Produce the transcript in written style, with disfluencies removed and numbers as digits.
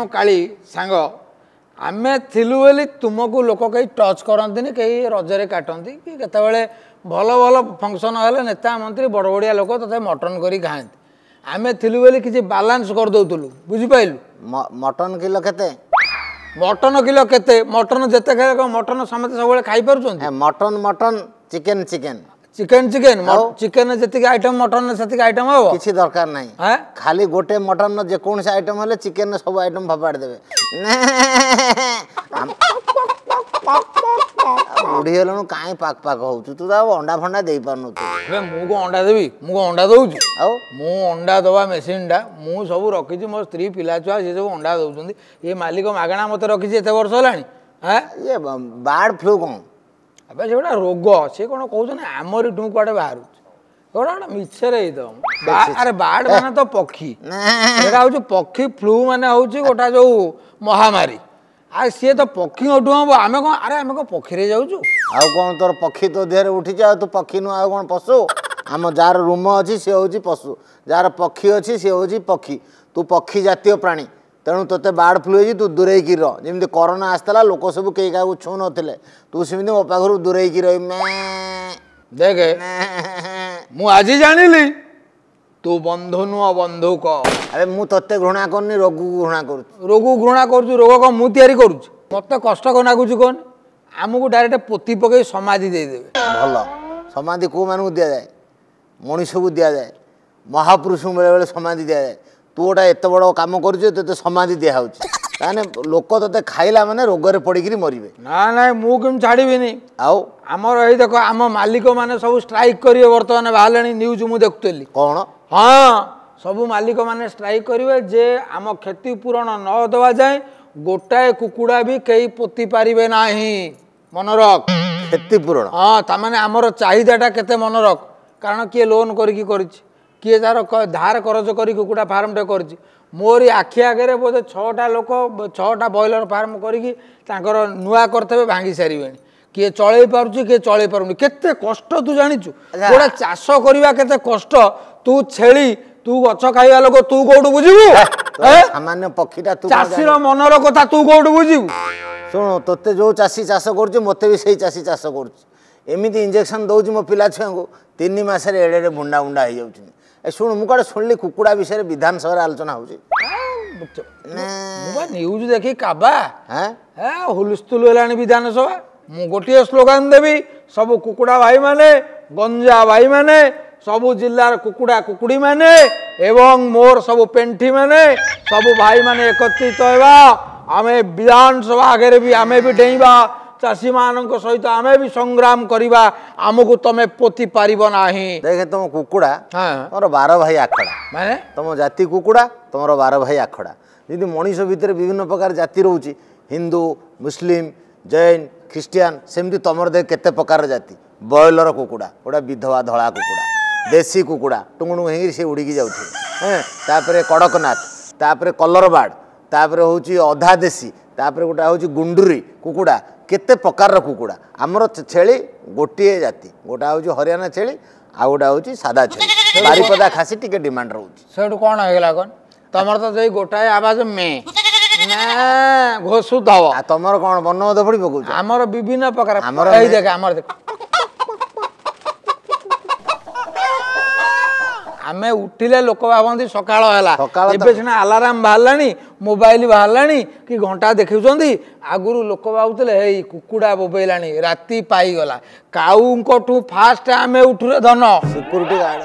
काली सांग आमे थिलु बोली तुमको लोक कहीं टच करती कहीं रजरे काटती कि केतबेले भल भल फंक्शन हेले नेता मंत्री बड़ बड़िया लोक तथा मटन करी खाती आमे थिलु बोली किसी बालांस कर दउतलु बुझिपाइलु मटन किलो केते मटन किलो केते मटन जेते खाए मटन समस्त सब खाई पारुछन mutton mutton chicken chicken chicken chicken chicken जति आइटम मटन से आइटम हम किसी दरकार नहीं खाली गोटे मटन जेकोसी आइटम हेले चिकेन सब आइटम फपाड़ देवे बुढ़ी हेलु कहीं पाक पाक हो तू तो अंडा फंडा दे पारनु मुझे अंडा देवी मुझे अंडा दौर मु अंडा दवा मेसीन टा मु सब रखी मो स्त्री पिला छुआ सी सब अंडा दौरान ये मालिक मागणा मत रखी एत वर्ष है ये बार्ड फ्लू कौन अब से गोटे रोग सी कौन कहते आमरी ठू कड़े बाहर गोटे गोटे मिछरे अरे बार्ड माने तो पक्षी हूँ पक्षी फ्लू माने हूँ गोटा जो महामारी आ सी तो पक्षी हम आम कौन अरे आम कौन पक्षी जाऊँ आउ कौन तोर पक्षी तो देहरे उठी तू पक्षी नु आउ कौन पशु आम जार रूम अच्छी सी हूँ पशु जार पक्षी अच्छी सी हूँ पक्षी तू पक्षी जातीय प्राणी तेणु तोते बार्ड फ्लू है तू दूरे की रह जमी कोरोना आसला लोक सब कई क्या छू नथिले तू सेमती मो पाखर दूरे की रही देख मु आज जानिली तू बंधु नुह बंधुक अरे मु तत्ते घृणा करनी रोग घृणा कर रोग घृणा कर रोग कौन मु तैयारी करुच्ची मत कष्ट कौन नागुच कौन आमको डायरेक्ट पोती पकई समाधि देदेवे भल समाधि कौ मानू दि जाए मनीष को दि जाए महापुरुष बेले बेले समाधि दि जाए तू गोटा एत बड़ कम कर समाधि दिया ताने लोक ते खाइला माने रोगरे पड़िकी मरबे ना ना मुझे छाड़बी आउ आमर यही देख आम मालिक मैंने सब स्ट्राइक करेंगे बर्तमान बाहर न्यूज मुझे देखुली कौन हाँ सब मालिक मैंने स्ट्राइक करेंगे जे आम क्षति पूरण न दवा जाए गोटाए कुकुड़ा भी कई पोती पारे ना मन रख क्षति पूरण हाँ ताने आमर चाहिदाटा केते मन रख कारण किए लोन करिकी किए तार धार करज कर कुकुड़ा फार्म टे कर मोरी आखि आगे बोधे 6टा लोक 6टा बॉयलर फार्म करी नुआ करते भांगी सारे किए चल पार्टी किए चल पारुनी केते कष्ट तू जाचु गोटे चाष करवा केते कष्ट तू छेली तू गछ खाइबा लोक तू कौटू बुझीबू सामान्य पक्षीटा चाषीर मनर कथा तू कौटू बुझीबू शुणु तोते जो चाषी चाष कर मत भी से चाषी चाष करमती इंजेक्शन दौर मो पिला छुआ को 3 मासरे एड़े बुंडा बुंडा हो जाए शुणु मुझे शुणिली कुकुड़ा विषय विधानसभा आलोचना हो न्यूज देखी काबा हुलस्थुल है विधानसभा मु गोटे स्लोगान देवी सब कुकुड़ा भाई माने गंजा भाई माने सबु जिलार कुकुड़ा कुकुड़ी माने एवं मोर सब पेंठी माने सब भाई माने एकत्रित होगा आमे विधानसभा आगे भी आमे भी डेइबा चाषी मान सहित आमे भी संग्राम करवा आमको तमे पोती पारिब नाही देखे तुम कुकुड़ा तुम 12 भाई आखड़ा माने तुम जाति कुकुड़ा तुम 12 भाई आखड़ा जी मनीष भितर विभिन्न प्रकार जाति रोचे हिंदू मुस्लिम जैन ख्रीस्टियान सेमती तुम देख केते प्रकार जाति बॉयलर कुकुड़ा गोटा विधवा धला कुकुड़ा देसी कुकुड़ा टुंगुणु सी उड़ीकी जाऊे कड़कनाथ तापर कलर बार्ड तापर हूँ अधा देसी तापर गोटा हूँ गुंडुरी कुकुड़ा केते प्रकार कुकुड़ा आमर छेली गोटे जाति गोटा हूँ हरियाणा छेली आ गोटा हूँ सादा छेली बारिपदा खासी टिके डिमांड रोचे सेठू कौन होगा कौन तुम तो जो गोटाए आवाज में घोषु दब तुम कौन बन पड़ी पकड़ आमर विभिन्न प्रकार देख आमर देख आमे उठिले लोक भावती सकाळ है सीना अलाराम बाहर मोबाइल बाहर कि घंटा देखुंत आगुरी लोक भावुले हे कुकुड़ा बोबेला राति पाईगला काऊ फास्ट आमे उठुरे धन सिक्यूरिटी गार्ड